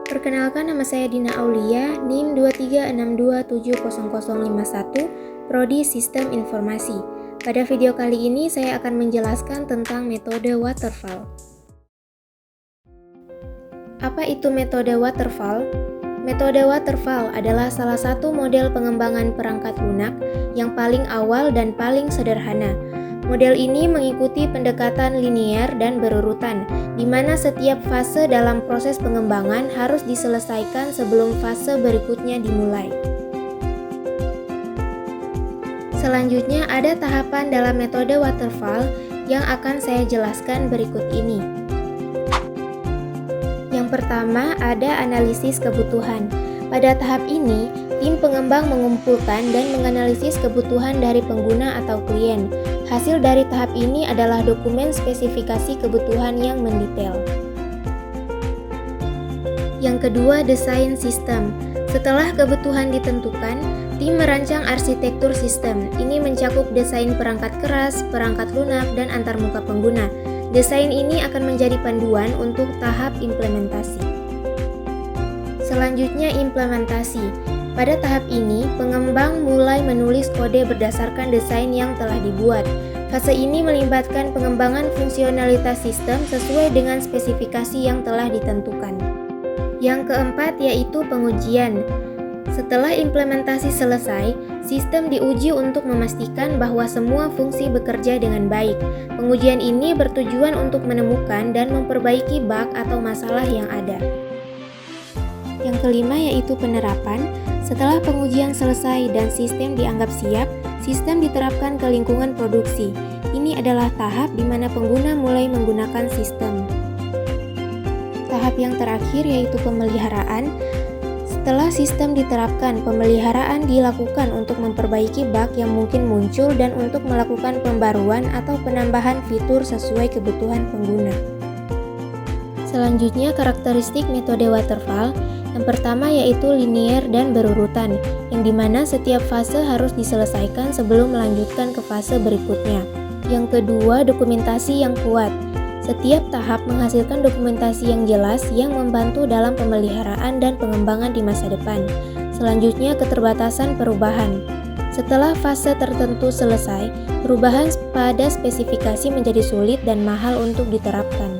Perkenalkan, nama saya Dina Aulia, NIM 236270051, Prodi Sistem Informasi. Pada video kali ini saya akan menjelaskan tentang metode waterfall. Apa itu metode waterfall? Metode waterfall adalah salah satu model pengembangan perangkat lunak yang paling awal dan paling sederhana. Model ini mengikuti pendekatan linier dan berurutan, di mana setiap fase dalam proses pengembangan harus diselesaikan sebelum fase berikutnya dimulai. Selanjutnya ada tahapan dalam metode waterfall yang akan saya jelaskan berikut ini. Yang pertama ada analisis kebutuhan. Pada tahap ini, tim pengembang mengumpulkan dan menganalisis kebutuhan dari pengguna atau klien. Hasil dari tahap ini adalah dokumen spesifikasi kebutuhan yang mendetail. Yang kedua, desain sistem. Setelah kebutuhan ditentukan, tim merancang arsitektur sistem. Ini mencakup desain perangkat keras, perangkat lunak, dan antarmuka pengguna. Desain ini akan menjadi panduan untuk tahap implementasi. Selanjutnya, implementasi. Pada tahap ini, pengembang mulai menulis kode berdasarkan desain yang telah dibuat. Fase ini melibatkan pengembangan fungsionalitas sistem sesuai dengan spesifikasi yang telah ditentukan. Yang keempat yaitu pengujian. Setelah implementasi selesai, sistem diuji untuk memastikan bahwa semua fungsi bekerja dengan baik. Pengujian ini bertujuan untuk menemukan dan memperbaiki bug atau masalah yang ada. Yang kelima yaitu penerapan. Setelah pengujian selesai dan sistem dianggap siap, sistem diterapkan ke lingkungan produksi. Ini adalah tahap di mana pengguna mulai menggunakan sistem. Tahap yang terakhir yaitu pemeliharaan. Setelah sistem diterapkan, pemeliharaan dilakukan untuk memperbaiki bug yang mungkin muncul dan untuk melakukan pembaruan atau penambahan fitur sesuai kebutuhan pengguna. Selanjutnya, karakteristik metode waterfall. Yang pertama yaitu linier dan berurutan, yang dimana setiap fase harus diselesaikan sebelum melanjutkan ke fase berikutnya. Yang kedua, dokumentasi yang kuat. Setiap tahap menghasilkan dokumentasi yang jelas yang membantu dalam pemeliharaan dan pengembangan di masa depan. Selanjutnya, keterbatasan perubahan. Setelah fase tertentu selesai, perubahan pada spesifikasi menjadi sulit dan mahal untuk diterapkan.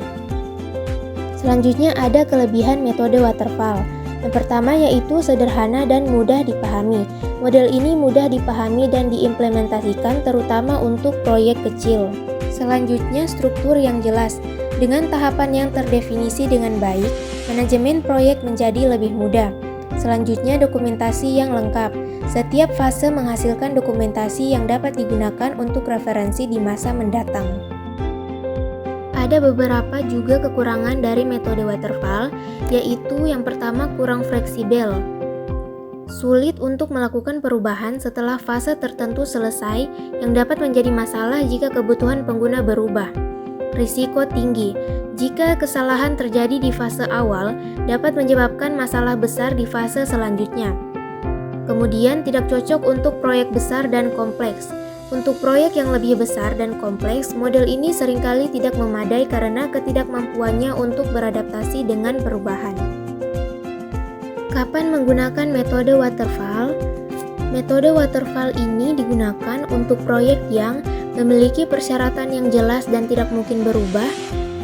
Selanjutnya ada kelebihan metode waterfall. Yang pertama yaitu sederhana dan mudah dipahami. Model ini mudah dipahami dan diimplementasikan terutama untuk proyek kecil. Selanjutnya, struktur yang jelas. Dengan tahapan yang terdefinisi dengan baik, manajemen proyek menjadi lebih mudah. Selanjutnya, dokumentasi yang lengkap. Setiap fase menghasilkan dokumentasi yang dapat digunakan untuk referensi di masa mendatang. Ada beberapa juga kekurangan dari metode waterfall, yaitu yang pertama kurang fleksibel. Sulit untuk melakukan perubahan setelah fase tertentu selesai yang dapat menjadi masalah jika kebutuhan pengguna berubah. Risiko tinggi. Jika kesalahan terjadi di fase awal, dapat menyebabkan masalah besar di fase selanjutnya. Kemudian tidak cocok untuk proyek besar dan kompleks. Untuk proyek yang lebih besar dan kompleks, model ini seringkali tidak memadai karena ketidakmampuannya untuk beradaptasi dengan perubahan. Kapan menggunakan metode waterfall? Metode waterfall ini digunakan untuk proyek yang memiliki persyaratan yang jelas dan tidak mungkin berubah,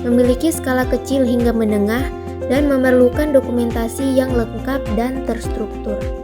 memiliki skala kecil hingga menengah, dan memerlukan dokumentasi yang lengkap dan terstruktur.